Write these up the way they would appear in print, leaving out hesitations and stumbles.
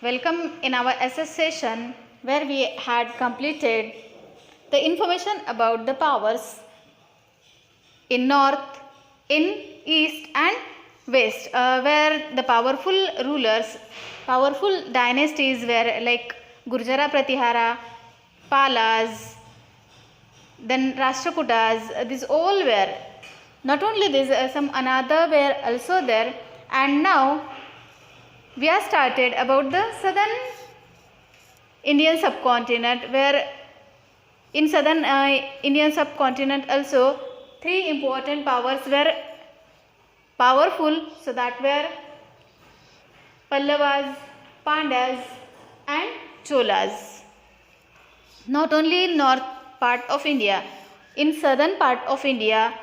Welcome in our SS session where we had completed the information about the powers in north, in east and west, where the powerful rulers, powerful dynasties were like Gurjara Pratihara, Palas, then Rashtrakutas. These all were. Not only this, some another were also there, and now we are started about the southern Indian subcontinent, where in southern Indian subcontinent also three important powers were powerful, so that were Pallavas, Pandyas and Cholas. Not only in north part of India, in southern part of India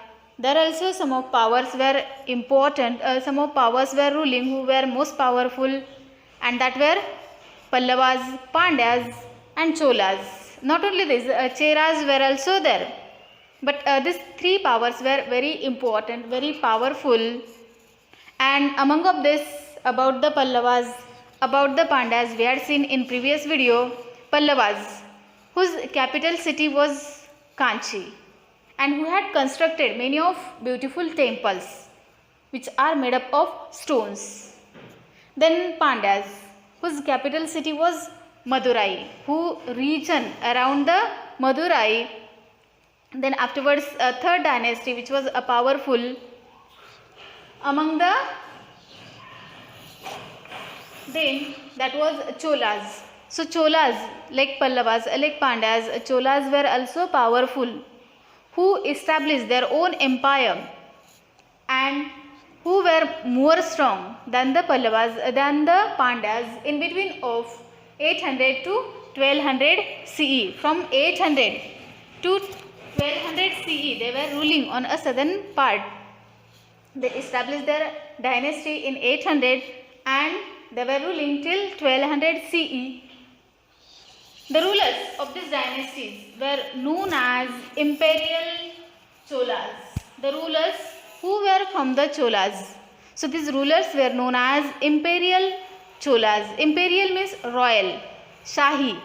there also some of powers were important, some of powers were ruling who were most powerful, and that were Pallavas, Pandyas and Cholas. Not only this, Cheras were also there, but these three powers were very important, very powerful. And among of this, about the Pallavas, about the Pandyas, we had seen in previous video Pallavas, whose capital city was Kanchi, and who had constructed many of beautiful temples which are made up of stones. Then Pandyas, whose capital city was Madurai, who region around the Madurai. Then afterwards a third dynasty which was a powerful among the, then that was Cholas. So Cholas, like Pallavas, like Pandyas, Cholas were also powerful, who established their own empire and who were more strong than the Pallavas, than the Pandyas in between of 800 to 1200 CE. From 800 to 1200 CE they were ruling on a southern part. They established their dynasty in 800 and they were ruling till 1200 CE. The rulers of these dynasties were known as Imperial Cholas. The rulers who were from the Cholas. So these rulers were known as Imperial Cholas. Imperial means royal, Shahi.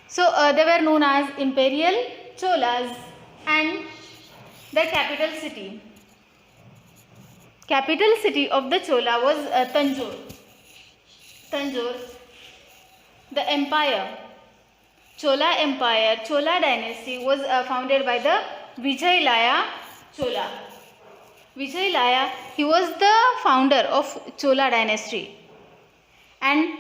So they were known as Imperial Cholas, and their capital city. Capital city of the Chola was Tanjore. Tanjore. The empire, Chola Empire, Chola dynasty was founded by the Vijayalaya Chola. Vijayalaya, he was the founder of Chola dynasty, and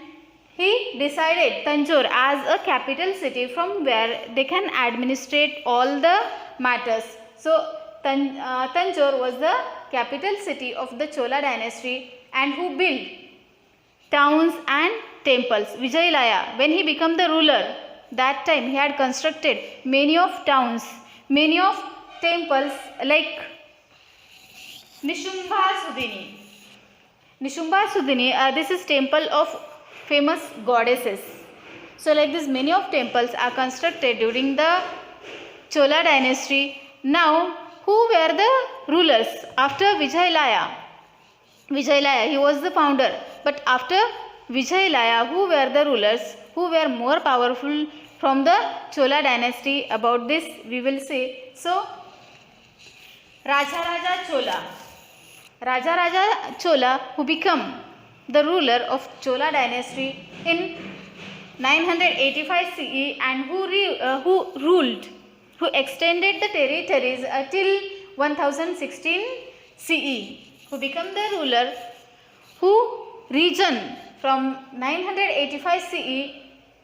he decided Tanjore as a capital city from where they can administrate all the matters. So Tanjore was the capital city of the Chola dynasty, and who built towns and temples. Vijayalaya, when he became the ruler, that time he had constructed many of towns, many of temples like Nishumbha Sudhini. Nishumbha Sudhini, this is temple of famous goddesses. So like this, many of temples are constructed during the Chola dynasty. Now, who were the rulers after Vijayalaya? Vijayalaya, he was the founder, but after Vijayalaya, who were the rulers who were more powerful from the Chola dynasty? About this we will see. So Rajaraja Chola. Rajaraja Chola, who became the ruler of Chola dynasty in 985 CE, and who ruled, who extended the territories till 1016 CE, who became the ruler, who region from 985 CE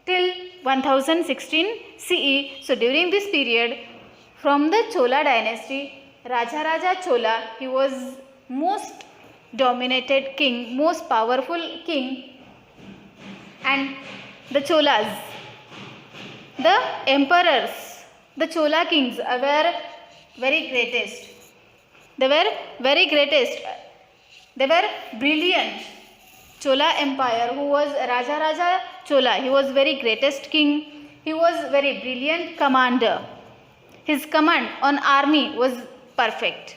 till 1016 CE. So during this period, from the Chola dynasty, Rajaraja Chola, he was most dominated king, most powerful king, and the Cholas, the emperors, the Chola kings were very greatest. They were very greatest. They were brilliant. Chola Empire, who was Rajaraja Chola, he was very greatest king. He was very brilliant commander. His command on army was perfect.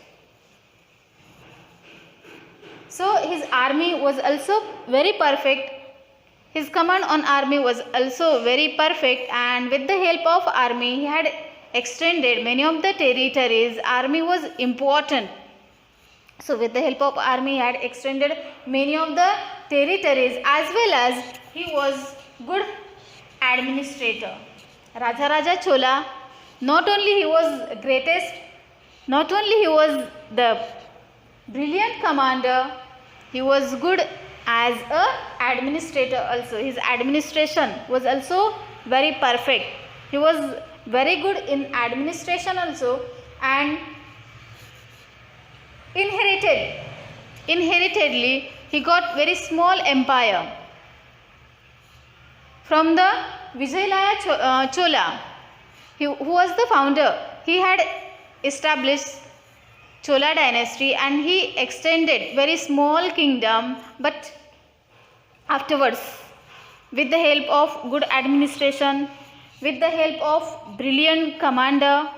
So his army was also very perfect. His command on army was also very perfect, and with the help of army he had extended many of the territories. Army was important. So with the help of army he had extended many of the territories, as well as he was good administrator. Raja Chola, not only he was greatest, not only he was the brilliant commander, he was good as a administrator also. His administration was also very perfect. He was very good in administration also, and inheritedly he got very small empire from the Vijayalaya Chola, who was the founder. He had established Chola dynasty and he extended very small kingdom, but afterwards, with the help of good administration, with the help of brilliant commander,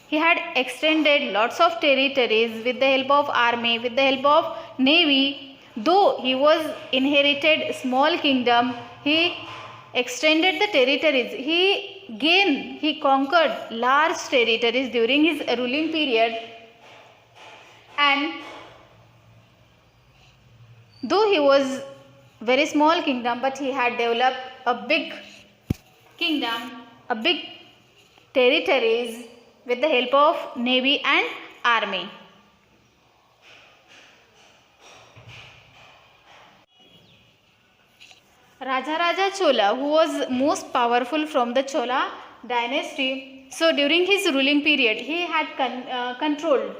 he had extended lots of territories with the help of army, with the help of navy. Though he was inherited small kingdom, he extended the territories. He conquered large territories during his ruling period, and though he was very small kingdom, but he had developed a big kingdom, a big territories with the help of navy and army. Raja Chola, who was most powerful from the Chola dynasty, so during his ruling period he had control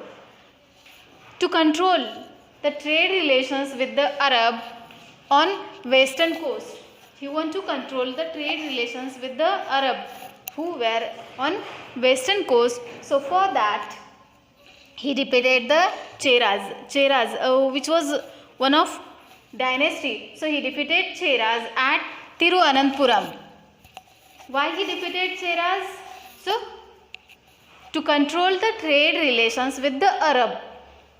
the trade relations with the Arab on western coast. He wanted to control the trade relations with the Arab who were on western coast. So for that he defeated the Cheras, which was one of dynasty. So he defeated Cheras at Tiruvananthapuram. Why he defeated Cheras? So to control the trade relations with the Arab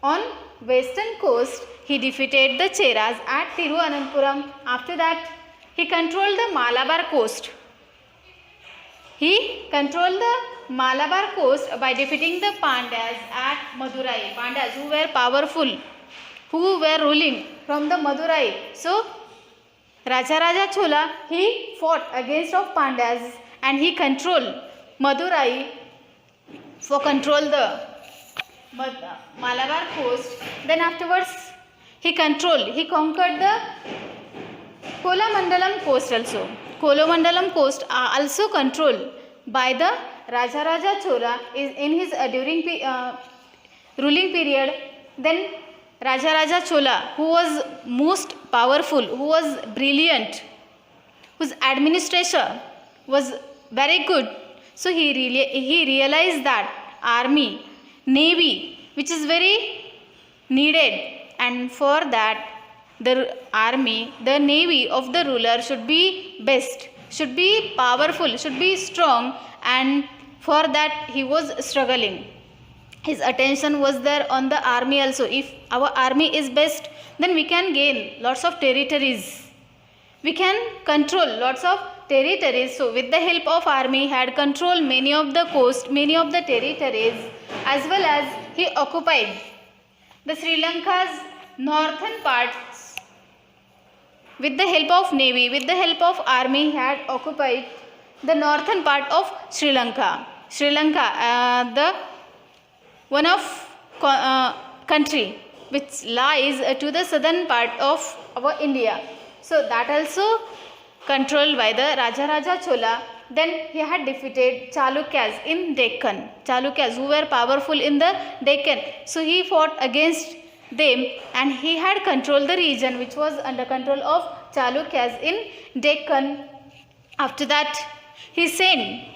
on western coast, he defeated the Cheras at Tiruvananthapuram. After that, he controlled the Malabar coast. He controlled the Malabar coast by defeating the Pandyas at Madurai. Pandyas, who were powerful, who were ruling from the Madurai. So Raja Chola, he fought against of Pandyas and he controlled Madurai for control the Malabar coast. Then afterwards he conquered the Kolamandalam coast also. Kolamandalam coast are also controlled by the Raja Chola in his during ruling period. Then Raja Chola, who was most powerful, who was brilliant, whose administration was very good. So he realized that army, navy, which is very needed, and for that the army, the navy of the ruler should be best, should be powerful, should be strong, and for that he was struggling. His attention was there on the army also. If our army is best, then we can gain lots of territories. We can control lots of territories. So with the help of army, he had controlled many of the coast, many of the territories, as well as he occupied the Sri Lanka's northern parts. With the help of navy, with the help of army, he had occupied the northern part of Sri Lanka. Sri Lanka, the one of country which lies to the southern part of our India. So that also controlled by the Raja Chola. Then he had defeated Chalukyas in Deccan. Chalukyas, who were powerful in the Deccan. So he fought against them and he had controlled the region which was under control of Chalukyas in Deccan. After that, he sent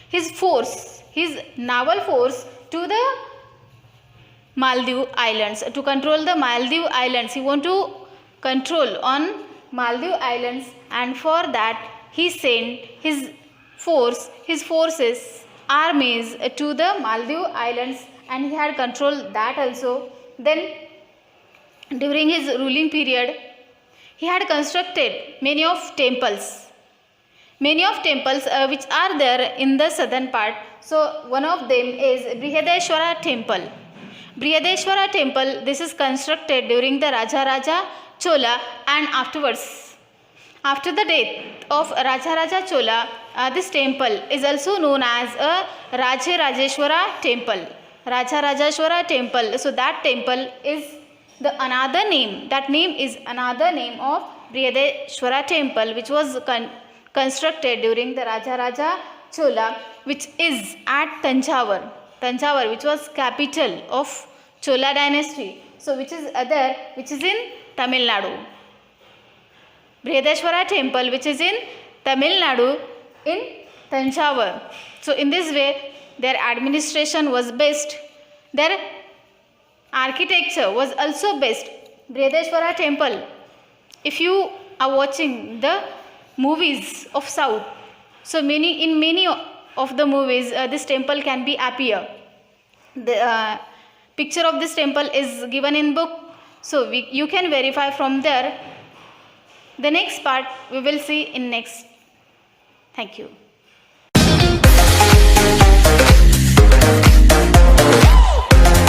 his force, his naval force, to the Maldives Islands to control the Maldives Islands. He want to control on Maldives Islands, and for that he sent his forces, armies to the Maldives Islands, and he had controlled that also. Then during his ruling period, He had constructed many of temples. Many of temples which are there in the southern part. So one of them is Brihadeshwara temple. Brihadeshwara temple, this is constructed during the Raja Chola, and afterwards, after the death of Raja Chola, this temple is also known as a Rajeshwara temple. Rajeshwara temple. So that temple is the another name. That name is another name of Brihadeshwara temple, which was constructed during the Raja Chola, which is at Tanjavur. Tanjavur, which was capital of Chola dynasty. So which is in Tamil Nadu. Brihadeshwara temple, which is in Tamil Nadu in Tanjavur. So in this way, their administration was best. Their architecture was also best. Brihadeshwara temple. If you are watching the movies of South, so in many of the movies, this temple can be appear. The picture of this temple is given in book, so you can verify from there. The next part we will see in next. Thank you.